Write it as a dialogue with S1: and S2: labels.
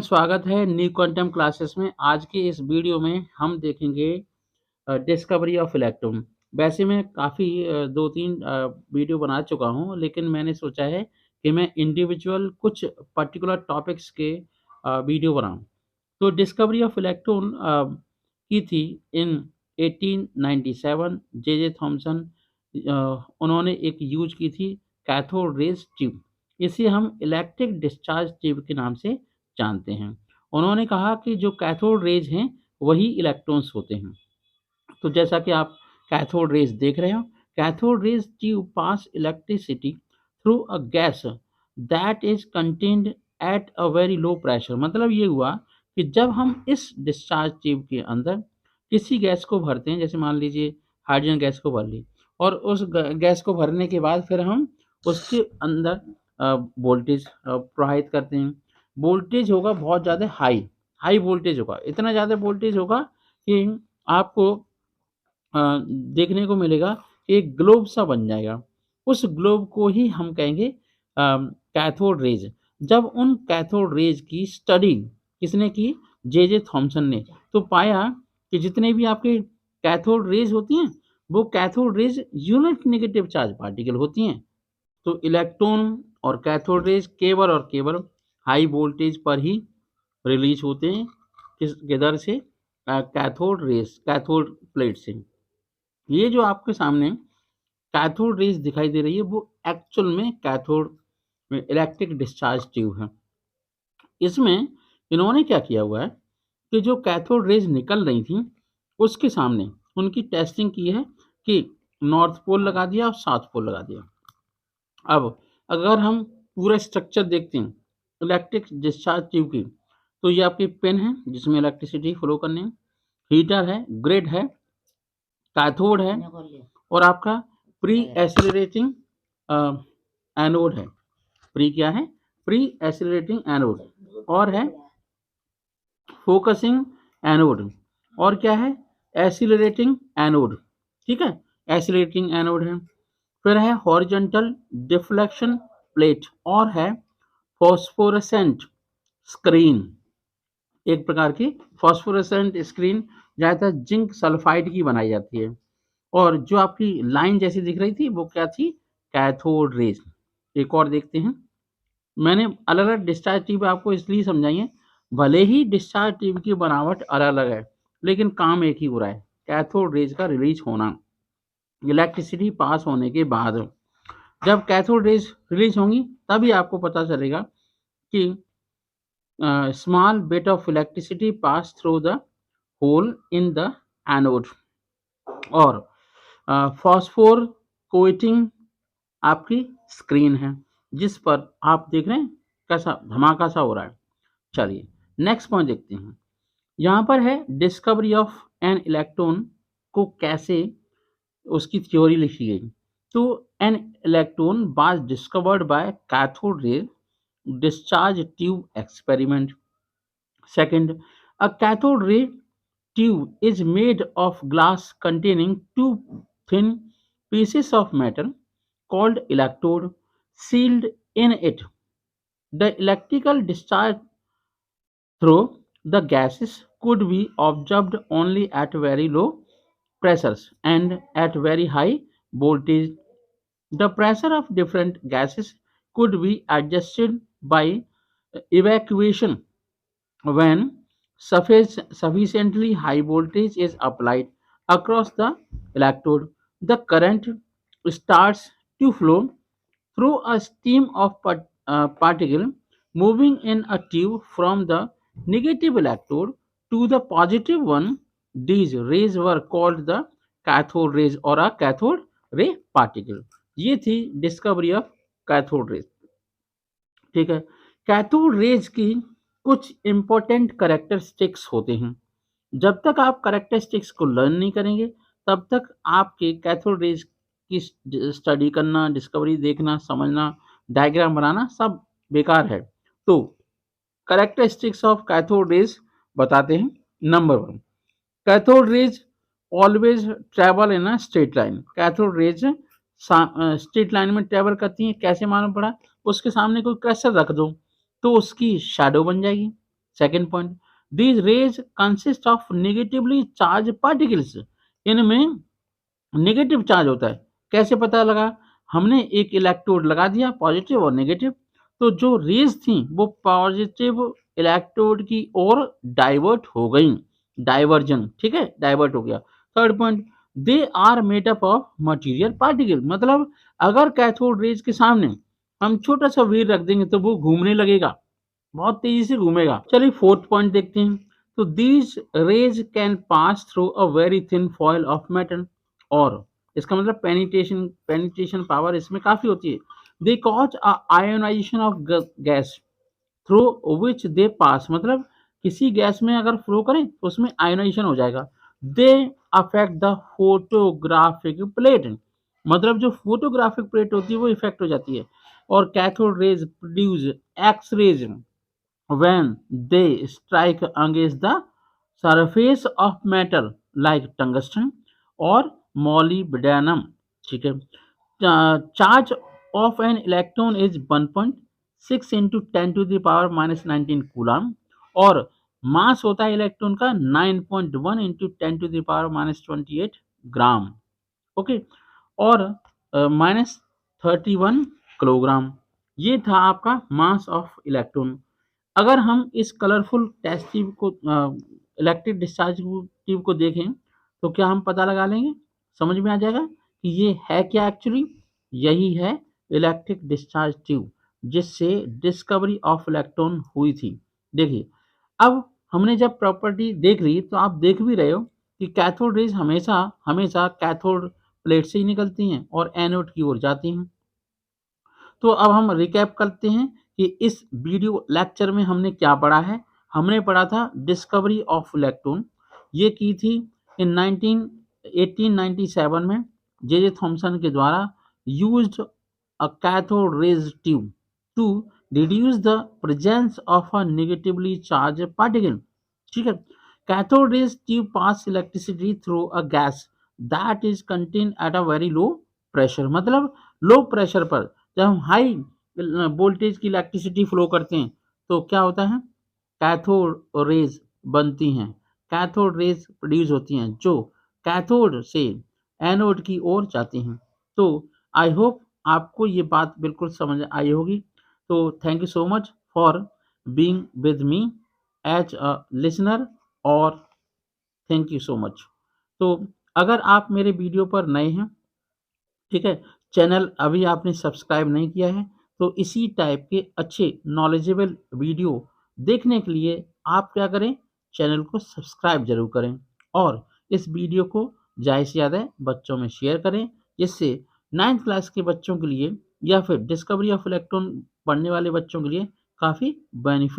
S1: स्वागत है new quantum classes में। आज के इस वीडियो में हम देखेंगे डिस्कवरी ऑफ इलेक्ट्रॉन। वैसे मैं काफ़ी 2-3 वीडियो बना चुका हूं, लेकिन मैंने सोचा है कि मैं इंडिविजुअल कुछ पर्टिकुलर टॉपिक्स के वीडियो बनाऊं। तो डिस्कवरी ऑफ इलेक्ट्रॉन की थी इन 1897। जे जे थॉमसन उन्होंने एक यूज की थी कैथोड रेज ट्यूब। इसे हम इलेक्ट्रिक डिस्चार्ज ट्यूब के नाम से जानते हैं। उन्होंने कहा कि जो कैथोड रेज हैं वही इलेक्ट्रॉन्स होते हैं। तो जैसा कि आप कैथोड रेज देख रहे हो, cathode rays tube pass electricity through a gas that is contained eight a very low pressure. मतलब ये हुआ कि जब हम इस डिस्चार्ज ट्यूब के अंदर किसी गैस को भरते हैं, जैसे मान लीजिए हाइड्रोजन गैस को भर ली, और उस गैस को भरने के बाद फिर हम उसके अंदर वोल्टेज प्रवाहित करते हैं। वोल्टेज होगा बहुत ज़्यादा हाई, हाई वोल्टेज होगा, इतना ज़्यादा वोल्टेज होगा कि आपको देखने को मिलेगा कि एक ग्लोब सा बन जाएगा। उस ग्लोब को ही हम कहेंगे कैथोड रेज। जब उन कैथोड रेज की स्टडी किसने की? जे जे थॉमसन ने। तो पाया कि जितने भी आपके कैथोड रेज होती हैं, वो cathode rays unit negative charge particle होती हैं। तो इलेक्ट्रॉन और कैथोड रेज केवल और केवल हाई वोल्टेज पर ही रिलीज होते हैं। किधर से? कैथोड रेज, कैथोड प्लेट से। ये जो आपके सामने कैथोड रेज दिखाई दे रही है, वो एक्चुअल में कैथोड इलेक्ट्रिक डिस्चार्ज ट्यूब है। इसमें इन्होंने क्या किया हुआ है कि जो कैथोड रेज निकल रही थी उसके सामने उनकी टेस्टिंग की है कि नॉर्थ पोल लगा दिया और साउथ पोल लगा दिया। अब अगर हम पूरा स्ट्रक्चर देखते हैं इलेक्ट्रिक डिस्चार्ज ट्यूब की, तो ये आपकी पेन है जिसमें इलेक्ट्रिसिटी फ्लो करनी है, हीटर है, ग्रिड है, कैथोड है, और आपका प्री एसिलरेटिंग एनोड है। प्री क्या है? Pre accelerating anode. और है फोकसिंग एनोड। और क्या है? Accelerating anode. ठीक है, एसिलरेटिंग एनोड है। फिर है हॉरिजॉन्टल डिफ्लेक्शन प्लेट, और है फॉस्फोरेसेंट स्क्रीन। एक प्रकार की फॉस्फोरेसेंट स्क्रीन ज़्यादातर जिंक सल्फाइड की बनाई जाती है। और जो आपकी लाइन जैसी दिख रही थी वो क्या थी? Cathode rays. एक और देखते हैं। मैंने अलग अलग डिस्चार्ज ट्यूब आपको इसलिए समझाई है, भले ही डिस्चार्ज ट्यूब की बनावट अलग अलग है, लेकिन काम एक ही हो रहा है, कैथोड रेज का रिलीज होना इलेक्ट्रिसिटी पास होने के बाद। जब कैथोड रेज रिलीज होंगी तभी आपको पता चलेगा कि small bit of electricity pass through the hole in the anode. और फॉस्फोर कोटिंग आपकी स्क्रीन है जिस पर आप देख रहे हैं कैसा धमाका सा हो रहा है। चलिए नेक्स्ट पॉइंट देखते हैं। यहाँ पर है डिस्कवरी ऑफ एन इलेक्ट्रॉन को कैसे उसकी थ्योरी लिखी गई। तो an electron was discovered by cathode ray discharge tube experiment. Second, a cathode ray tube is made of glass containing two thin pieces of metal called electrode sealed in it. The electrical discharge through the gases could be observed only at very low pressures and at very high voltage. The pressure of different gases could be adjusted by evacuation when sufficiently high voltage is applied across the electrode. The current starts to flow through a stream of particle moving in a tube from the negative electrode to the positive one. These rays were called the cathode rays or a cathode ray particle. ये थी discovery of cathode rays. ठीक है, cathode raise की कुछ important characteristics होते हैं। जब तक आप कैरेक्टरिस्टिक्स को लर्न नहीं करेंगे तब तक आपके कैथोड रेज की स्टडी करना, डिस्कवरी देखना, समझना, डायग्राम बनाना सब बेकार है। तो कैरेक्टरिस्टिक्स ऑफ कैथोड रेज बताते हैं। Number 1, cathode rays always travel in a straight line. Cathode rays straight line में ट्रेवल करती हैं। कैसे मालूम पड़ा? उसके सामने कोई क्रसर रख दो तो उसकी शैडो बन जाएगी। Second point, these raise consist of negatively charge particles, इनमें नेगेटिव चार्ज होता है। कैसे पता लगा? हमने एक इलेक्ट्रोड लगा दिया पॉजिटिव और नेगेटिव, तो जो रेज थी वो पॉजिटिव इलेक्ट्रोड की ओर डाइवर्ट हो गई, डाइवर्जन, ठीक है, डाइवर्ट हो गया। Third point, they are made up of material particle, मतलब अगर कैथोड रेज के सामने हम छोटा सा व्हील रख देंगे तो वो घूमने लगेगा, बहुत तेजी से घूमेगा। चलिए फोर्थ पॉइंट देखते हैं। तो these rays can pass through a very thin foil of metal, और इसका मतलब पेनिट्रेशन पावर इसमें काफी होती है। They cause a ionisation of gas through which they pass, मतलब किसी गैस में अगर फ्लो करें तो उसमें आयोनाइजेशन हो जाएगा। They affect the photographic plate, मतलब जो फोटोग्राफिक प्लेट होती है वो इफेक्ट हो जाती है। और cathode rays produce X rays when they strike against the surface of metal like tungsten or molybdenum, ठीक है। Charge of an electron is 1.6 into 10 to the power minus 19 coulomb, और मास होता है इलेक्ट्रॉन का 9.1 into 10 to the power minus 28 gram, okay, और minus 31 kilogram. ये था आपका मास ऑफ इलेक्ट्रॉन। अगर हम इस कलरफुल टेस्ट ट्यूब को इलेक्ट्रिक डिस्चार्ज ट्यूब को देखें तो क्या हम पता लगा लेंगे, समझ में आ जाएगा कि ये है क्या एक्चुअली। यही है इलेक्ट्रिक डिस्चार्ज ट्यूब जिससे डिस्कवरी ऑफ इलेक्ट्रॉन हुई थी। देखिए, अब हमने जब प्रॉपर्टी देख ली तो आप देख भी रहे हो कि कैथोड रेज हमेशा हमेशा कैथोड प्लेट से ही निकलती हैं और एनोड की ओर जाती हैं। तो अब हम रिकैप करते हैं कि इस वीडियो लेक्चर में हमने क्या पढ़ा है। हमने पढ़ा था डिस्कवरी ऑफ इलेक्ट्रॉन, ये की थी इन 1897 में जे थॉमसन के द्वारा, used a cathode rays tube to reduce the presence of a negatively charged particle, ठीक है। Cathode rays tube pass electricity through a gas that is contain at a very low pressure, मतलब low pressure पर जब हम high voltage की electricity flow करते हैं तो क्या होता है, कैथोड रेज बनती हैं, कैथोड रेज प्रोड्यूस होती हैं जो कैथोड से एनोड की ओर जाती हैं। तो आई होप आपको ये बात बिल्कुल समझ आई होगी। तो thank you so much for being with me as a listener, और थैंक यू सो मच। तो अगर आप मेरे वीडियो पर नए हैं, ठीक है, चैनल अभी आपने सब्सक्राइब नहीं किया है, तो इसी टाइप के अच्छे नॉलेजेबल वीडियो देखने के लिए आप क्या करें, चैनल को सब्सक्राइब जरूर करें, और इस वीडियो को ज़्यादा से ज़्यादा बच्चों में शेयर करें, जिससे 9th क्लास के बच्चों के लिए या फिर डिस्कवरी ऑफ इलेक्ट्रॉन पढ़ने वाले बच्चों के लिए काफ़ी बेनिफिट